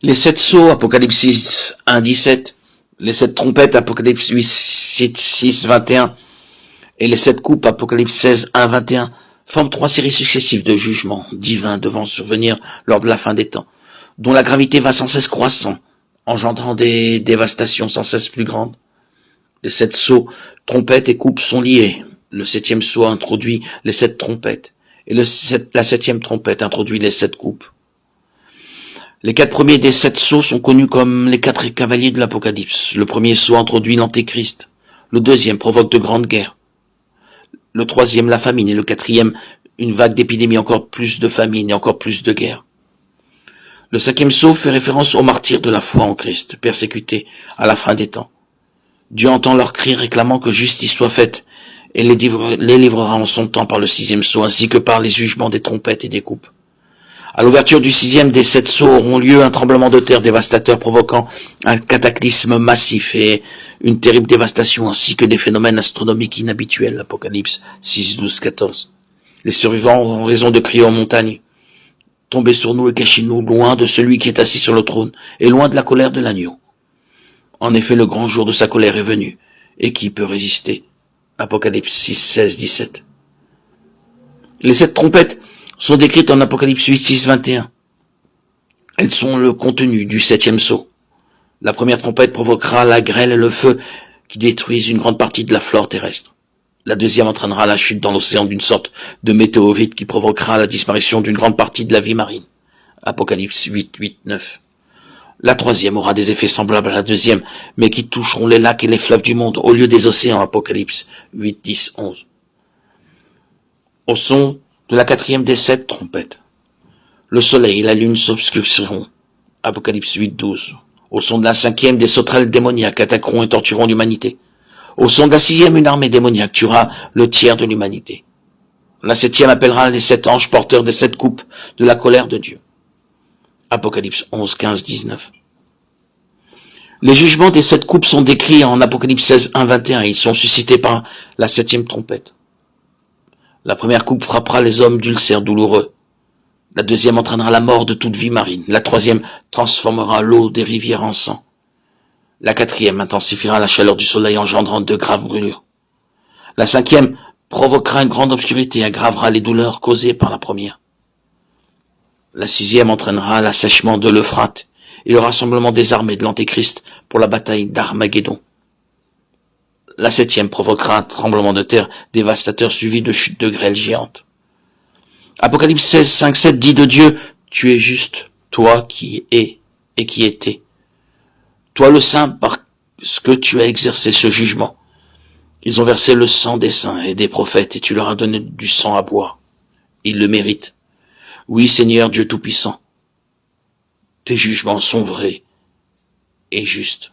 Les 7 sceaux, Apocalypse 1, 17, les 7 trompettes, Apocalypse 8, 6, 21, et les 7 coupes, Apocalypse 16, 1, 21, forment 3 séries successives de jugements divins devant survenir lors de la fin des temps, dont la gravité va sans cesse croissant, engendrant des dévastations sans cesse plus grandes. Les 7 sceaux, trompettes et coupes sont liés. Le 7e sceau introduit les 7 trompettes, et la 7e trompette introduit les 7 coupes. Les 4 premiers des 7 sceaux sont connus comme les 4 cavaliers de l'Apocalypse. Le premier sceau introduit l'Antéchrist. Le deuxième provoque de grandes guerres. Le troisième, la famine. Et le quatrième, une vague d'épidémie, encore plus de famine et encore plus de guerres. Le 5e sceau fait référence aux martyrs de la foi en Christ, persécutés à la fin des temps. Dieu entend leurs cris réclamant que justice soit faite et les livrera en son temps par le 6e sceau ainsi que par les jugements des trompettes et des coupes. À l'ouverture du 6e des 7 sceaux auront lieu un tremblement de terre dévastateur provoquant un cataclysme massif et une terrible dévastation ainsi que des phénomènes astronomiques inhabituels. Apocalypse 6, 12, 14. Les survivants auront raison de crier en montagne. Tombez sur nous et cachez-nous loin de celui qui est assis sur le trône et loin de la colère de l'agneau. En effet, le grand jour de sa colère est venu. Et qui peut résister? Apocalypse 6, 16, 17. Les 7 trompettes sont décrites en Apocalypse 8, 6, 21. Elles sont le contenu du 7e sceau. La première trompette provoquera la grêle et le feu qui détruisent une grande partie de la flore terrestre. La deuxième entraînera la chute dans l'océan d'une sorte de météorite qui provoquera la disparition d'une grande partie de la vie marine. Apocalypse 8, 8, 9. La troisième aura des effets semblables à la deuxième, mais qui toucheront les lacs et les fleuves du monde au lieu des océans. Apocalypse 8, 10, 11. Au son de la 4e des 7 trompettes, le soleil et la lune s'obscurciront. Apocalypse 8, 12. Au son de la 5e, des sauterelles démoniaques attaqueront et tortureront l'humanité. Au son de la 6e, une armée démoniaque tuera le tiers de l'humanité. La 7e appellera les 7 anges porteurs des 7 coupes de la colère de Dieu. Apocalypse 11, 15, 19. Les jugements des 7 coupes sont décrits en Apocalypse 16, 1, 21 et ils sont suscités par la 7e trompette. La première coupe frappera les hommes d'ulcères douloureux. La deuxième entraînera la mort de toute vie marine. La troisième transformera l'eau des rivières en sang. La 4e intensifiera la chaleur du soleil engendrant de graves brûlures. La 5e provoquera une grande obscurité et aggravera les douleurs causées par la première. La 6e entraînera l'assèchement de l'Euphrate et le rassemblement des armées de l'Antéchrist pour la bataille d'Armageddon. La 7e provoquera un tremblement de terre dévastateur suivi de chutes de grêle géantes. Apocalypse 16, 5, 7 dit de Dieu, tu es juste, toi qui es et qui étais. Toi le saint, parce que tu as exercé ce jugement. Ils ont versé le sang des saints et des prophètes et tu leur as donné du sang à boire. Ils le méritent. Oui, Seigneur Dieu Tout-Puissant, tes jugements sont vrais et justes.